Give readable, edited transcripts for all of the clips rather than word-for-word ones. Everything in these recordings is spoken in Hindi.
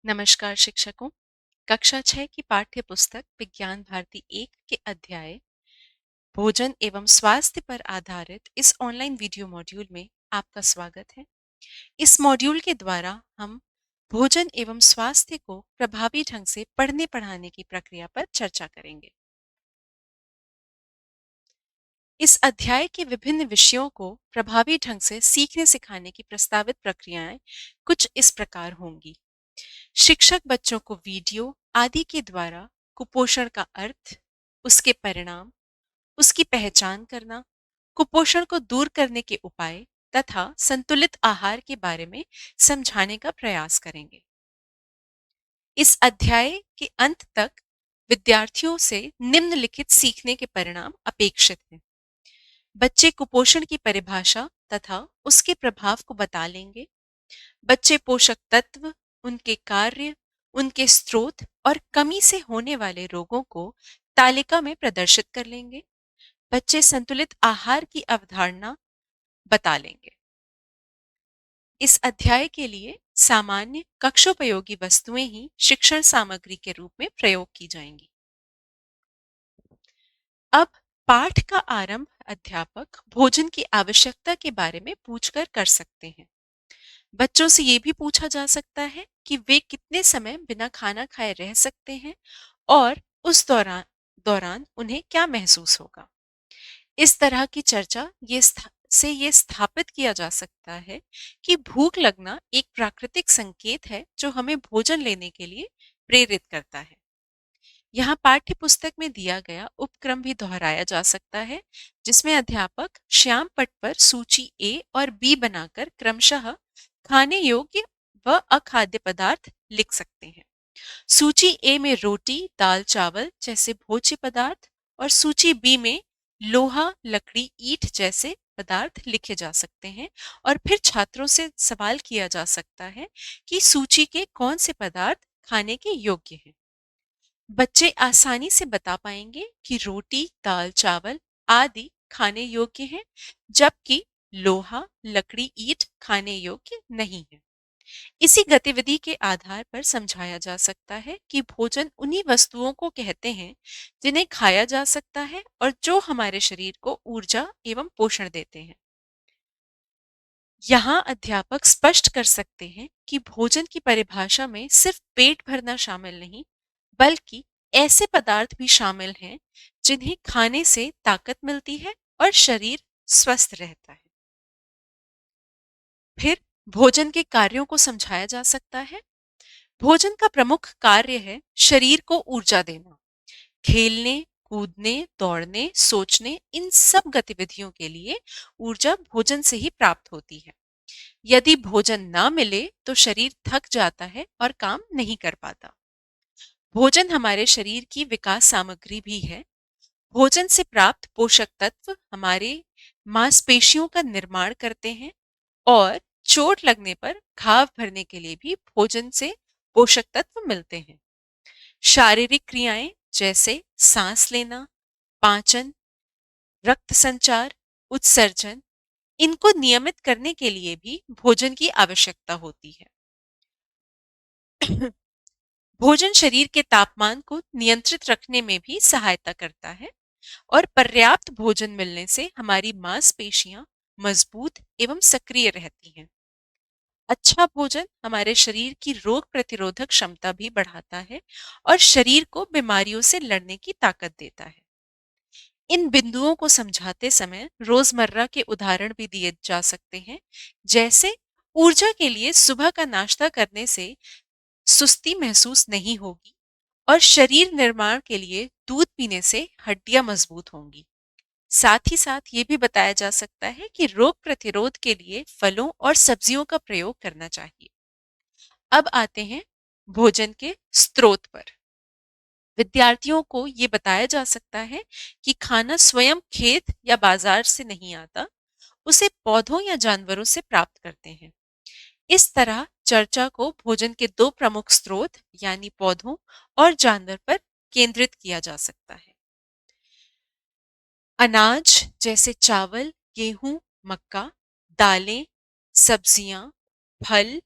नमस्कार शिक्षकों। कक्षा 6 की पाठ्य पुस्तक विज्ञान भारती 1 के अध्याय भोजन एवं स्वास्थ्य पर आधारित इस ऑनलाइन वीडियो मॉड्यूल में आपका स्वागत है। इस मॉड्यूल के द्वारा हम भोजन एवं स्वास्थ्य को प्रभावी ढंग से पढ़ने पढ़ाने की प्रक्रिया पर चर्चा करेंगे। इस अध्याय के विभिन्न विषयों को प्रभावी ढंग से सीखने सिखाने की प्रस्तावित प्रक्रियाएं कुछ इस प्रकार होंगी। शिक्षक बच्चों को वीडियो आदि के द्वारा कुपोषण का अर्थ, उसके परिणाम, उसकी पहचान करना, कुपोषण को दूर करने के उपाय तथा संतुलित आहार के बारे में समझाने का प्रयास करेंगे। इस अध्याय के अंत तक विद्यार्थियों से निम्नलिखित सीखने के परिणाम अपेक्षित हैं। बच्चे कुपोषण की परिभाषा तथा उसके प्रभाव को बता लेंगे। बच्चे पोषक तत्व, उनके कार्य, उनके स्रोत और कमी से होने वाले रोगों को तालिका में प्रदर्शित कर लेंगे। बच्चे संतुलित आहार की अवधारणा बता लेंगे। इस अध्याय के लिए सामान्य कक्षोपयोगी वस्तुएं ही शिक्षण सामग्री के रूप में प्रयोग की जाएंगी। अब पाठ का आरंभ अध्यापक भोजन की आवश्यकता के बारे में पूछकर कर सकते हैं। बच्चों से ये भी पूछा जा सकता है कि वे कितने समय बिना खाना खाए रह सकते हैं और उस दौरान दौरान उन्हें क्या महसूस होगा। इस तरह की चर्चा से ये स्थापित किया जा सकता है कि भूख लगना एक प्राकृतिक संकेत है जो हमें भोजन लेने के लिए प्रेरित करता है। यहाँ पाठ्य पुस्तक में दिया गया उपक्रम भी दोहराया जा सकता है, जिसमें अध्यापक श्याम पट्ट पर सूची ए और बी बनाकर क्रमशः खाने योग्य व अखाद्य पदार्थ लिख सकते हैं। सूची ए में रोटी, दाल, चावल जैसे भोज्य पदार्थ और सूची बी में लोहा, लकड़ी, ईंट जैसे पदार्थ लिखे जा सकते हैं और फिर छात्रों से सवाल किया जा सकता है कि सूची के कौन से पदार्थ खाने के योग्य हैं। बच्चे आसानी से बता पाएंगे कि रोटी, दाल, चावल आदि खाने योग्य हैं, जबकि लोहा, लकड़ी, ईंट खाने योग्य नहीं है। इसी गतिविधि के आधार पर समझाया जा सकता है कि भोजन उन्हीं वस्तुओं को कहते हैं जिन्हें खाया जा सकता है और जो हमारे शरीर को ऊर्जा एवं पोषण देते हैं। यहाँ अध्यापक स्पष्ट कर सकते हैं कि भोजन की परिभाषा में सिर्फ पेट भरना शामिल नहीं, बल्कि ऐसे पदार्थ भी शामिल हैं जिन्हें खाने से ताकत मिलती है और शरीर स्वस्थ रहता है। फिर भोजन के कार्यों को समझाया जा सकता है। भोजन का प्रमुख कार्य है शरीर को ऊर्जा देना। खेलने, कूदने, दौड़ने, सोचने, इन सब गतिविधियों के लिए ऊर्जा भोजन से ही प्राप्त होती है। यदि भोजन ना मिले तो शरीर थक जाता है और काम नहीं कर पाता। भोजन हमारे शरीर की विकास सामग्री भी है। भोजन से प्राप्त पोषक तत्व हमारे मांसपेशियों का निर्माण करते हैं और चोट लगने पर घाव भरने के लिए भी भोजन से पोषक तत्व मिलते हैं। शारीरिक क्रियाएं जैसे सांस लेना, पाचन, रक्त संचार, उत्सर्जन, इनको नियमित करने के लिए भी भोजन की आवश्यकता होती है। भोजन शरीर के तापमान को नियंत्रित रखने में भी सहायता करता है और पर्याप्त भोजन मिलने से हमारी मांसपेशियां मजबूत एवं सक्रिय रहती हैं। अच्छा भोजन हमारे शरीर की रोग प्रतिरोधक क्षमता भी बढ़ाता है और शरीर को बीमारियों से लड़ने की ताकत देता है। इन बिंदुओं को समझाते समय रोजमर्रा के उदाहरण भी दिए जा सकते हैं, जैसे ऊर्जा के लिए सुबह का नाश्ता करने से सुस्ती महसूस नहीं होगी और शरीर निर्माण के लिए दूध पीने से हड्डियां मजबूत होंगी। साथ ही साथ ये भी बताया जा सकता है कि रोग प्रतिरोध के लिए फलों और सब्जियों का प्रयोग करना चाहिए। अब आते हैं भोजन के स्रोत पर। विद्यार्थियों को ये बताया जा सकता है कि खाना स्वयं खेत या बाजार से नहीं आता, उसे पौधों या जानवरों से प्राप्त करते हैं। इस तरह चर्चा को भोजन के दो प्रमुख स्रोत यानी पौधों और जानवर पर केंद्रित किया जा सकता है। अनाज जैसे चावल, गेहूं, मक्का, दालें, सब्जियां, फल,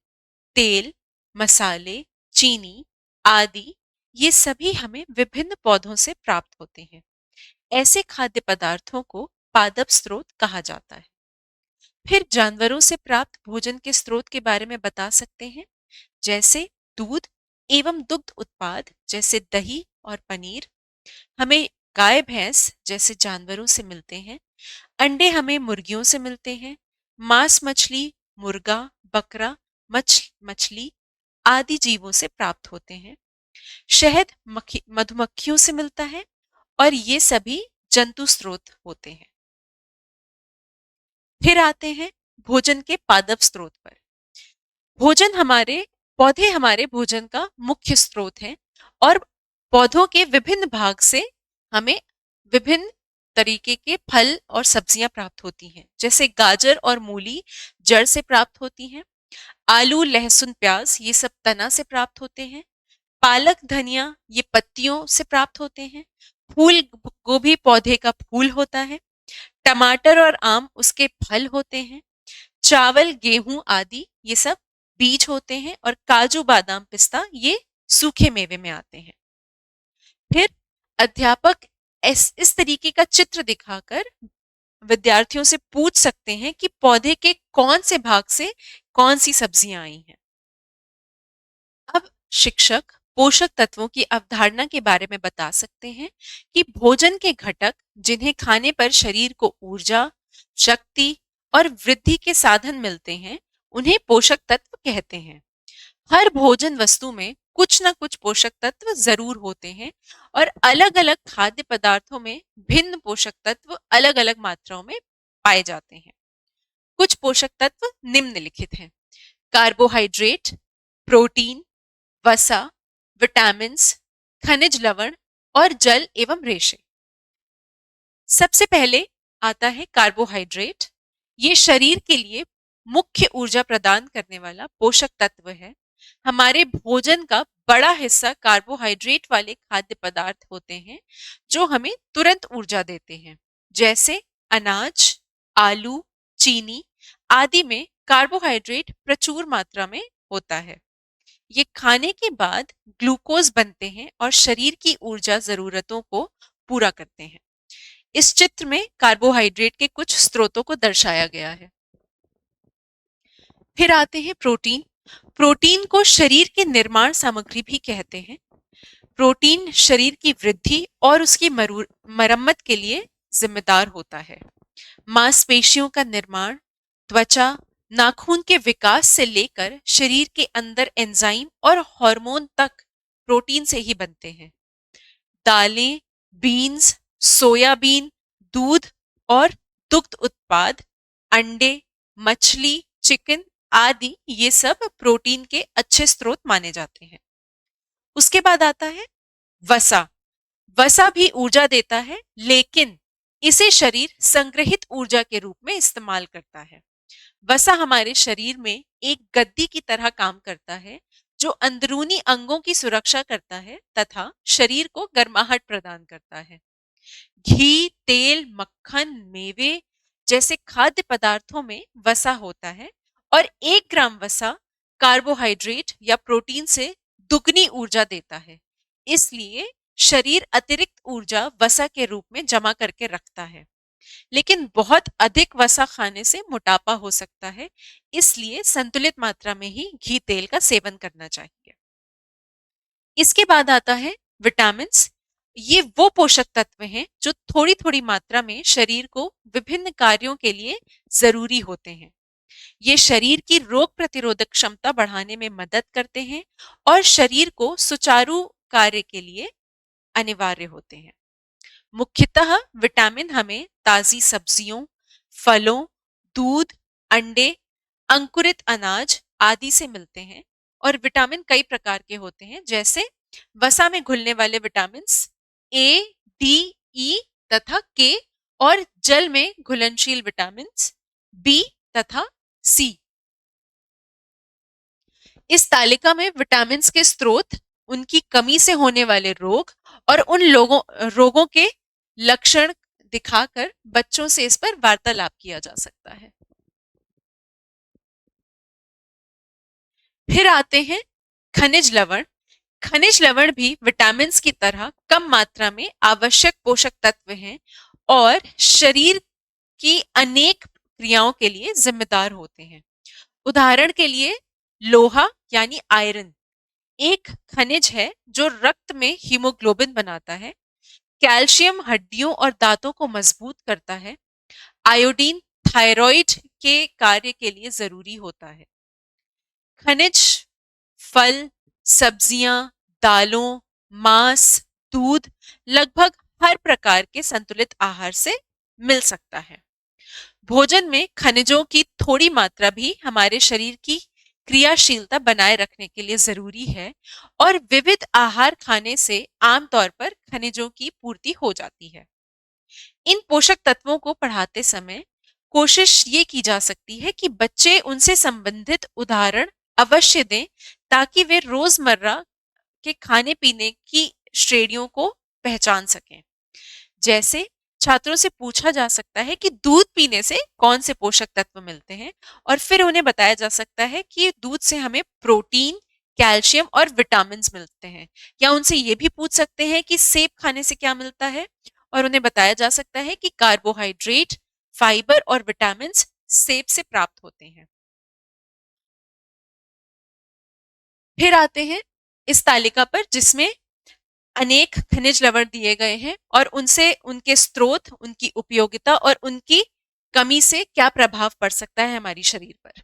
तेल, मसाले, चीनी आदि ये सभी हमें विभिन्न पौधों से प्राप्त होते हैं। ऐसे खाद्य पदार्थों को पादप स्रोत कहा जाता है। फिर जानवरों से प्राप्त भोजन के स्रोत के बारे में बता सकते हैं, जैसे दूध एवं दुग्ध उत्पाद जैसे दही और पनीर हमें गाय भैंस जैसे जानवरों से मिलते हैं। अंडे हमें मुर्गियों से मिलते हैं। मांस मछली, मुर्गा, बकरा, मछली आदि जीवों से प्राप्त होते हैं। शहद मधुमक्खियों से मिलता है और ये सभी जंतु स्रोत होते हैं। फिर आते हैं भोजन के पादप स्रोत पर। भोजन हमारे पौधे हमारे भोजन का मुख्य स्रोत हैं और पौधों के विभिन्न भाग से हमें विभिन्न तरीके के फल और सब्जियां प्राप्त होती हैं। जैसे गाजर और मूली जड़ से प्राप्त होती हैं। आलू, लहसुन, प्याज ये सब तना से प्राप्त होते हैं। पालक, धनिया ये पत्तियों से प्राप्त होते हैं। फूल गोभी पौधे का फूल होता है। टमाटर और आम उसके फल होते हैं। चावल, गेहूं आदि ये सब बीज होते हैं और काजू, बादाम, पिस्ता ये सूखे मेवे में आते हैं। फिर अध्यापक इस तरीके का चित्र दिखाकर विद्यार्थियों से पूछ सकते हैं कि पौधे के कौन से भाग से कौन सी सब्जियां आई हैं। अब शिक्षक पोषक तत्वों की अवधारणा के बारे में बता सकते हैं कि भोजन के घटक जिन्हें खाने पर शरीर को ऊर्जा, शक्ति और वृद्धि के साधन मिलते हैं, उन्हें पोषक तत्व कहते हैं। हर भोजन वस्तु में कुछ न कुछ पोषक तत्व जरूर होते हैं और अलग-अलग खाद्य पदार्थों में भिन्न पोषक तत्व अलग-अलग मात्राओं में पाए जाते हैं। कुछ पोषक तत्व निम्नलिखित हैं: कार्बोहाइड्रेट, प्रोटीन, वसा, विटामिन्स, खनिज लवण और जल एवं रेशे। सबसे पहले आता है कार्बोहाइड्रेट। ये शरीर के लिए मुख्य ऊर्जा प्रदान करने वाला पोषक तत्व है। हमारे भोजन का बड़ा हिस्सा कार्बोहाइड्रेट वाले खाद्य पदार्थ होते हैं जो हमें तुरंत ऊर्जा देते हैं। जैसे अनाज, आलू, चीनी आदि में कार्बोहाइड्रेट प्रचुर मात्रा में होता है। ये खाने के बाद ग्लूकोज बनते हैं और शरीर की ऊर्जा जरूरतों को पूरा करते हैं। इस चित्र में कार्बोहाइड्रेट के कुछ स्रोतों को दर्शाया गया है। फिर आते हैं प्रोटीन। प्रोटीन को शरीर के निर्माण सामग्री भी कहते हैं। प्रोटीन शरीर की वृद्धि और उसकी मरम्मत के लिए जिम्मेदार होता है। मांसपेशियों का निर्माण, त्वचा, नाखून के विकास से लेकर शरीर के अंदर एंजाइम और हार्मोन तक प्रोटीन से ही बनते हैं। दालें, बीन्स, सोयाबीन, दूध और दुग्ध उत्पाद, अंडे, मछली, चिकन आदि ये सब प्रोटीन के अच्छे स्रोत माने जाते हैं। उसके बाद आता है वसा। वसा भी ऊर्जा देता है, लेकिन इसे शरीर संग्रहित ऊर्जा के रूप में इस्तेमाल करता है। वसा हमारे शरीर में एक गद्दी की तरह काम करता है जो अंदरूनी अंगों की सुरक्षा करता है तथा शरीर को गर्माहट प्रदान करता है। घी, तेल, मक्खन, मेवे जैसे खाद्य पदार्थों में वसा होता है और 1 ग्राम वसा कार्बोहाइड्रेट या प्रोटीन से दुगनी ऊर्जा देता है। इसलिए शरीर अतिरिक्त ऊर्जा वसा के रूप में जमा करके रखता है। लेकिन बहुत अधिक वसा खाने से मोटापा हो सकता है, इसलिए संतुलित मात्रा में ही घी, तेल का सेवन करना चाहिए। इसके बाद आता है विटामिन्स। ये वो पोषक तत्व हैं जो थोड़ी थोड़ी मात्रा में शरीर को विभिन्न कार्यों के लिए जरूरी होते हैं। ये शरीर की रोग प्रतिरोधक क्षमता बढ़ाने में मदद करते हैं और शरीर को सुचारू कार्य के लिए अनिवार्य होते हैं। मुख्यतः विटामिन हमें ताजी सब्जियों, फलों, दूध, अंडे, अंकुरित अनाज आदि से मिलते हैं और विटामिन कई प्रकार के होते हैं, जैसे वसा में घुलने वाले विटामिन ए, डी, ई तथा के और जल में घुलनशील विटामिन बी तथा सी। इस तालिका में विटामिन के स्रोत, उनकी कमी से होने वाले रोग और उन रोगों के लक्षण दिखाकर बच्चों से इस पर वार्तालाप किया जा सकता है। फिर आते हैं खनिज लवण। खनिज लवण भी विटामिन्स की तरह कम मात्रा में आवश्यक पोषक तत्व हैं और शरीर की अनेक क्रियाओं के लिए जिम्मेदार होते हैं। उदाहरण के लिए लोहा यानी आयरन एक खनिज है जो रक्त में हीमोग्लोबिन बनाता है। कैल्शियम हड्डियों और दांतों को मजबूत करता है। आयोडीन थायराइड के कार्य के लिए जरूरी होता है। खनिज फल, सब्जियां, दालों, मांस, दूध लगभग हर प्रकार के संतुलित आहार से मिल सकता है। भोजन में खनिजों की थोड़ी मात्रा भी हमारे शरीर की क्रियाशीलता बनाए रखने के लिए जरूरी है और विविध आहार खाने से आमतौर पर खनिजों की पूर्ति हो जाती है। इन पोषक तत्वों को पढ़ाते समय कोशिश ये की जा सकती है कि बच्चे उनसे संबंधित उदाहरण अवश्य दें ताकि वे रोजमर्रा के खाने पीने की श्रेणियों को पहचान सकें। जैसे छात्रों से पूछा जा सकता है कि दूध पीने से कौन से पोषक तत्व मिलते हैं और फिर उन्हें बताया जा सकता है कि दूध से हमें प्रोटीन, कैल्शियम और विटामिन्स मिलते हैं। या उनसे ये भी पूछ सकते हैं कि सेब खाने से क्या मिलता है और उन्हें बताया जा सकता है कि कार्बोहाइड्रेट, फाइबर और विटामिन्स सेब से प्राप्त होते हैं। फिर आते हैं इस तालिका पर जिसमें अनेक खनिज लवण दिए गए हैं और उनसे उनके स्रोत, उनकी उपयोगिता और उनकी कमी से क्या प्रभाव पड़ सकता है हमारी शरीर पर।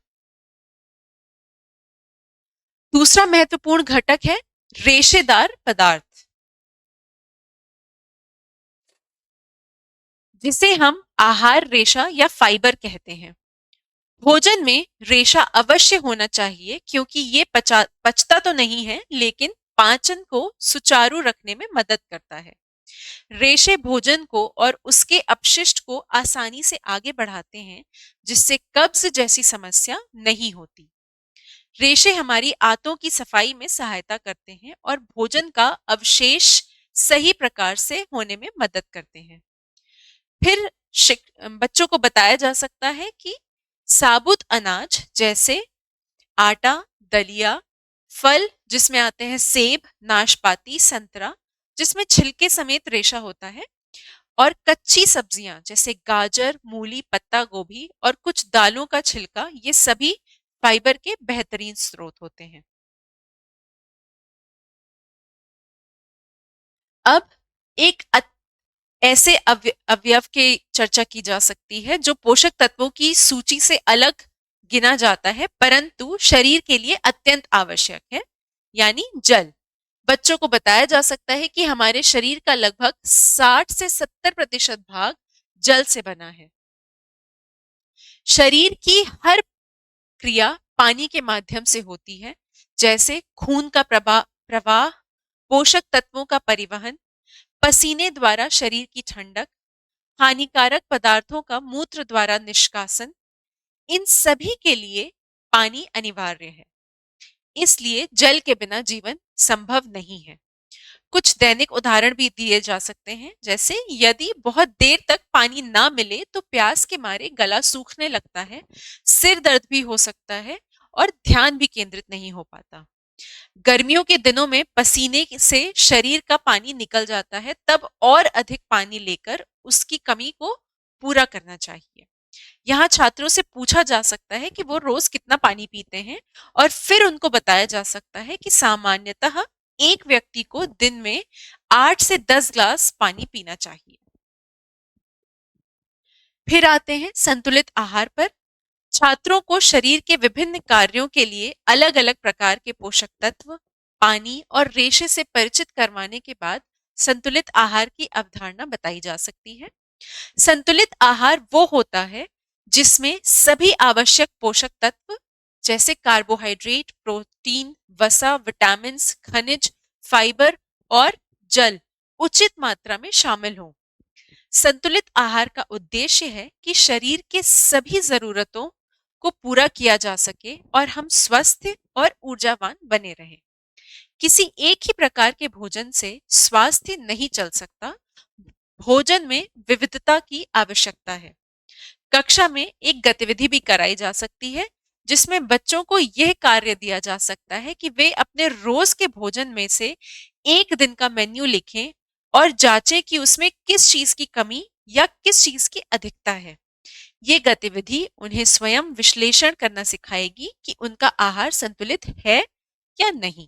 दूसरा महत्वपूर्ण घटक है रेशेदार पदार्थ, जिसे हम आहार रेशा या फाइबर कहते हैं। भोजन में रेशा अवश्य होना चाहिए क्योंकि ये पचता तो नहीं है लेकिन पाचन को सुचारू रखने में मदद करता है। रेशे भोजन को और उसके अपशिष्ट को आसानी से आगे बढ़ाते हैं जिससे कब्ज जैसी समस्या नहीं होती। रेशे हमारी आंतों की सफाई में सहायता करते हैं और भोजन का अवशेष सही प्रकार से होने में मदद करते हैं। फिर बच्चों को बताया जा सकता है कि साबुत अनाज जैसे आटा, दलिया, फल जिसमें आते हैं सेब, नाशपाती, संतरा जिसमें छिलके समेत रेशा होता है और कच्ची सब्जियां जैसे गाजर, मूली, पत्ता गोभी और कुछ दालों का छिलका ये सभी फाइबर के बेहतरीन स्रोत होते हैं। अब एक ऐसे अवयव की चर्चा की जा सकती है जो पोषक तत्वों की सूची से अलग गिना जाता है परंतु शरीर के लिए अत्यंत आवश्यक है, यानी जल। बच्चों को बताया जा सकता है कि हमारे शरीर का लगभग 60 से 70% भाग जल से बना है। शरीर की हर क्रिया पानी के माध्यम से होती है, जैसे खून का प्रवाह, पोषक तत्वों का परिवहन, पसीने द्वारा शरीर की ठंडक, हानिकारक पदार्थों का मूत्र द्वारा निष्कासन। इन सभी के लिए पानी अनिवार्य है, इसलिए जल के बिना जीवन संभव नहीं है। कुछ दैनिक उदाहरण भी दिए जा सकते हैं, जैसे यदि बहुत देर तक पानी ना मिले तो प्यास के मारे गला सूखने लगता है, सिर दर्द भी हो सकता है और ध्यान भी केंद्रित नहीं हो पाता। गर्मियों के दिनों में पसीने से शरीर का पानी निकल जाता है, तब और अधिक पानी लेकर उसकी कमी को पूरा करना चाहिए। यहाँ छात्रों से पूछा जा सकता है कि वो रोज कितना पानी पीते हैं और फिर उनको बताया जा सकता है कि सामान्यतः एक व्यक्ति को दिन में 8 से 10 ग्लास पानी पीना चाहिए। फिर आते हैं संतुलित आहार पर। छात्रों को शरीर के विभिन्न कार्यों के लिए अलग-अलग प्रकार के पोषक तत्व, पानी और रेशे से परिचित करवाने के बाद संतुलित आहार की अवधारणा बताई जा सकती है। संतुलित आहार वो होता है जिसमें सभी आवश्यक पोषक तत्व जैसे कार्बोहाइड्रेट, प्रोटीन, वसा, विटामिन्स, खनिज, फाइबर और जल उचित मात्रा में शामिल हों। संतुलित आहार का उद्देश्य है कि शरीर के सभी जरूरतों को पूरा किया जा सके और हम स्वस्थ और ऊर्जावान बने रहें। किसी एक ही प्रकार के भोजन से स्वास्थ्य नहीं चल सकता। भोजन में विविधता की आवश्यकता है। कक्षा में एक गतिविधि भी कराई जा सकती है जिसमें बच्चों को यह कार्य दिया जा सकता है कि वे अपने रोज के भोजन में से एक दिन का मेन्यू लिखें और जांचें कि उसमें किस चीज की कमी या किस चीज की अधिकता है। ये गतिविधि उन्हें स्वयं विश्लेषण करना सिखाएगी कि उनका आहार संतुलित है या नहीं।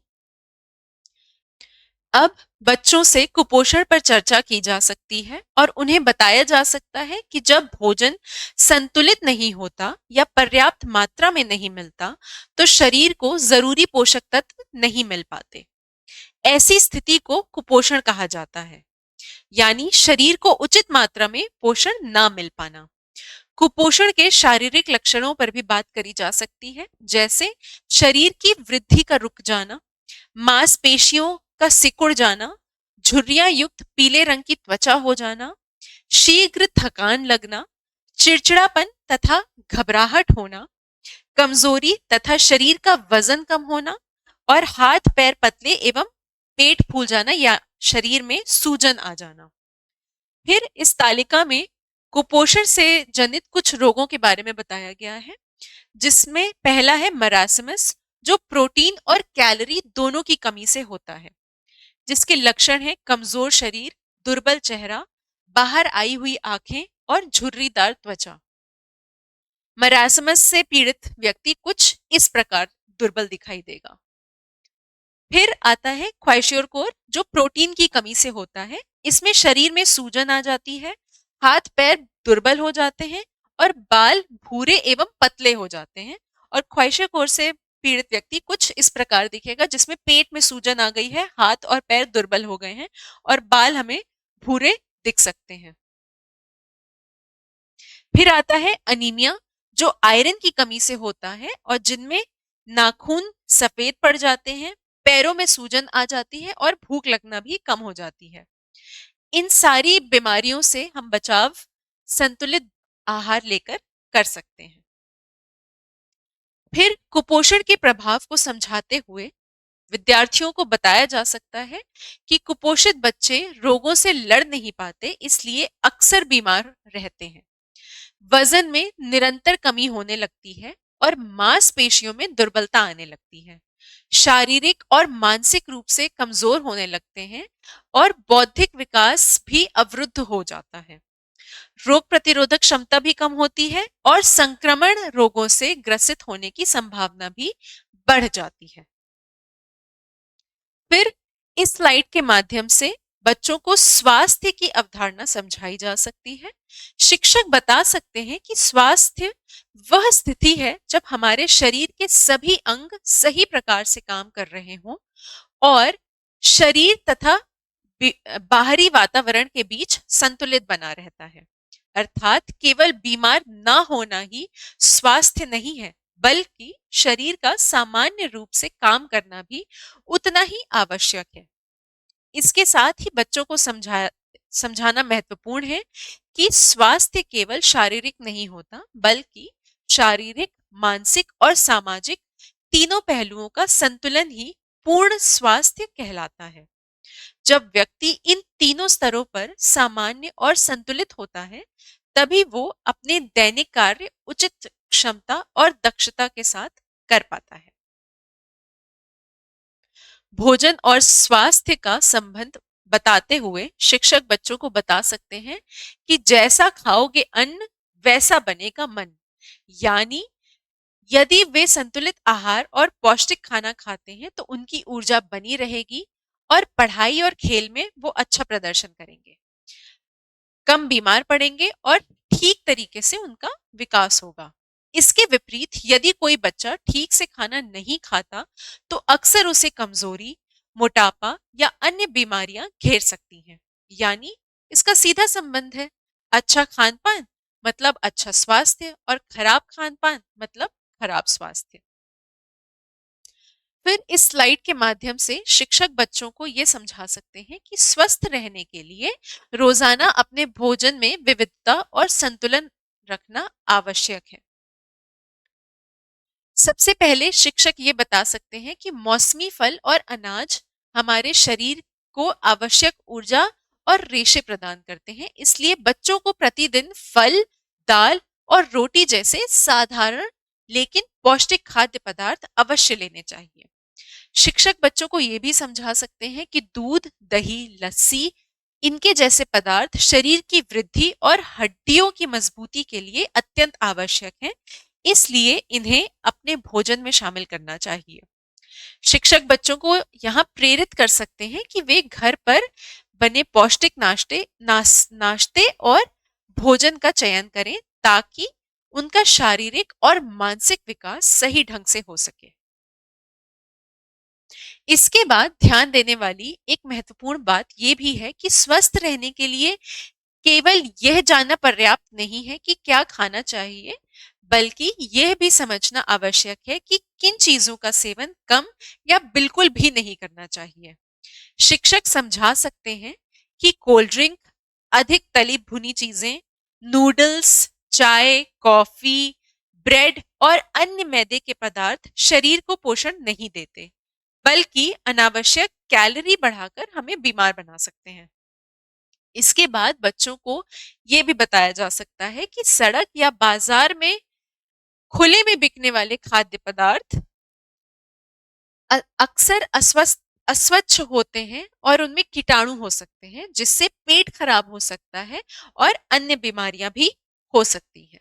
अब बच्चों से कुपोषण पर चर्चा की जा सकती है और उन्हें बताया जा सकता है कि जब भोजन संतुलित नहीं होता या पर्याप्त मात्रा में नहीं मिलता, तो शरीर को जरूरी पोषक तत्व नहीं मिल पाते। ऐसी स्थिति को कुपोषण कहा जाता है, यानी शरीर को उचित मात्रा में पोषण ना मिल पाना। कुपोषण के शारीरिक लक्षणों पर भी बात करी जा सकती है, जैसे शरीर की वृद्धि का रुक जाना, मांसपेशियों का सिकुड़ जाना, झुर्रियां युक्त पीले रंग की त्वचा हो जाना, शीघ्र थकान लगना, चिड़चिड़ापन तथा घबराहट होना, कमजोरी तथा शरीर का वजन कम होना और हाथ पैर पतले एवं पेट फूल जाना या शरीर में सूजन आ जाना। फिर इस तालिका में कुपोषण से जनित कुछ रोगों के बारे में बताया गया है, जिसमें पहला है मरासमस, जो प्रोटीन और कैलोरी दोनों की कमी से होता है, जिसके लक्षण हैं कमजोर शरीर, दुर्बल चेहरा, बाहर आई हुई आंखें और झुर्रीदार त्वचा। मरासमस से पीड़ित व्यक्ति कुछ इस प्रकार दुर्बल दिखाई देगा। फिर आता है क्वाइशोरकोर, जो प्रोटीन की कमी से होता है। इसमें शरीर में सूजन आ जाती है, हाथ पैर दुर्बल हो जाते हैं और बाल भूरे एवं पतले हो जाते हैं। और क्वाइशोरकोर से पीड़ित व्यक्ति कुछ इस प्रकार दिखेगा, जिसमें पेट में सूजन आ गई है, हाथ और पैर दुर्बल हो गए हैं और बाल हमें भूरे दिख सकते हैं। फिर आता है अनीमिया, जो आयरन की कमी से होता है और जिनमें नाखून सफेद पड़ जाते हैं, पैरों में सूजन आ जाती है और भूख लगना भी कम हो जाती है। इन सारी बीमारियों से हम बचाव संतुलित आहार लेकर कर सकते हैं। फिर कुपोषण के प्रभाव को समझाते हुए विद्यार्थियों को बताया जा सकता है कि कुपोषित बच्चे रोगों से लड़ नहीं पाते, इसलिए अक्सर बीमार रहते हैं। वजन में निरंतर कमी होने लगती है और मांसपेशियों में दुर्बलता आने लगती है। शारीरिक और मानसिक रूप से कमजोर होने लगते हैं और बौद्धिक विकास भी अवरुद्ध हो जाता है। रोग प्रतिरोधक क्षमता भी कम होती है और संक्रमण रोगों से ग्रसित होने की संभावना भी बढ़ जाती है। फिर इस स्लाइड के माध्यम से बच्चों को स्वास्थ्य की अवधारणा समझाई जा सकती है। शिक्षक बता सकते हैं कि स्वास्थ्य वह स्थिति है जब हमारे शरीर के सभी अंग सही प्रकार से काम कर रहे हों और शरीर तथा बाहरी वातावरण के बीच संतुलित बना रहता है। अर्थात केवल बीमार ना होना ही स्वास्थ्य नहीं है, बल्कि शरीर का सामान्य रूप से काम करना भी उतना ही आवश्यक है। इसके साथ ही बच्चों को समझाना महत्वपूर्ण है कि स्वास्थ्य केवल शारीरिक नहीं होता, बल्कि शारीरिक, मानसिक और सामाजिक तीनों पहलुओं का संतुलन ही पूर्ण स्वास्थ्य कहलाता है। जब व्यक्ति इन तीनों स्तरों पर सामान्य और संतुलित होता है, तभी वो अपने दैनिक कार्य उचित क्षमता और दक्षता के साथ कर पाता है। भोजन और स्वास्थ्य का संबंध बताते हुए शिक्षक बच्चों को बता सकते हैं कि जैसा खाओगे अन्न वैसा बनेगा मन। यानी यदि वे संतुलित आहार और पौष्टिक खाना खाते हैं तो उनकी ऊर्जा बनी रहेगी और पढ़ाई और खेल में वो अच्छा प्रदर्शन करेंगे, कम बीमार पड़ेंगे और ठीक तरीके से उनका विकास होगा। इसके विपरीत यदि कोई बच्चा ठीक से खाना नहीं खाता तो अक्सर उसे कमजोरी, मोटापा या अन्य बीमारियां घेर सकती हैं। यानी इसका सीधा संबंध है, अच्छा खान पान मतलब अच्छा स्वास्थ्य और खराब खान पान मतलब खराब स्वास्थ्य। फिर इस स्लाइड के माध्यम से शिक्षक बच्चों को ये समझा सकते हैं कि स्वस्थ रहने के लिए रोजाना अपने भोजन में विविधता और संतुलन रखना आवश्यक है। सबसे पहले शिक्षक ये बता सकते हैं कि मौसमी फल और अनाज हमारे शरीर को आवश्यक ऊर्जा और रेशे प्रदान करते हैं, इसलिए बच्चों को प्रतिदिन फल, दाल और रोटी जैसे साधारण लेकिन पौष्टिक खाद्य पदार्थ अवश्य लेने चाहिए। शिक्षक बच्चों को ये भी समझा सकते हैं कि दूध, दही, लस्सी इनके जैसे पदार्थ शरीर की वृद्धि और हड्डियों की मजबूती के लिए अत्यंत आवश्यक हैं, इसलिए इन्हें अपने भोजन में शामिल करना चाहिए। शिक्षक बच्चों को यहाँ प्रेरित कर सकते हैं कि वे घर पर बने पौष्टिक नाश्ते और भोजन का चयन करें ताकि उनका शारीरिक और मानसिक विकास सही ढंग से हो सके। इसके बाद ध्यान देने वाली एक महत्वपूर्ण बात यह भी है कि स्वस्थ रहने के लिए केवल यह जानना पर्याप्त नहीं है कि क्या खाना चाहिए, बल्कि यह भी समझना आवश्यक है कि किन चीजों का सेवन कम या बिल्कुल भी नहीं करना चाहिए। शिक्षक समझा सकते हैं कि कोल्ड ड्रिंक, अधिक तली भुनी चीजें, नूडल्स, चाय, कॉफी, ब्रेड और अन्य मैदे के पदार्थ शरीर को पोषण नहीं देते, बल्कि अनावश्यक कैलोरी बढ़ाकर हमें बीमार बना सकते हैं। इसके बाद बच्चों को यह भी बताया जा सकता है कि सड़क या बाजार में खुले में बिकने वाले खाद्य पदार्थ अक्सर अस्वच्छ होते हैं और उनमें कीटाणु हो सकते हैं, जिससे पेट खराब हो सकता है और अन्य बीमारियां भी हो सकती हैं।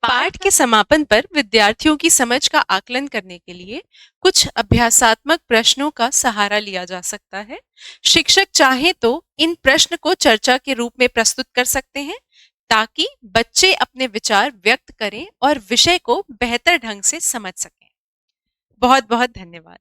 पाठ के समापन पर विद्यार्थियों की समझ का आकलन करने के लिए कुछ अभ्यासात्मक प्रश्नों का सहारा लिया जा सकता है। शिक्षक चाहे तो इन प्रश्न को चर्चा के रूप में प्रस्तुत कर सकते हैं ताकि बच्चे अपने विचार व्यक्त करें और विषय को बेहतर ढंग से समझ सकें। बहुत बहुत धन्यवाद।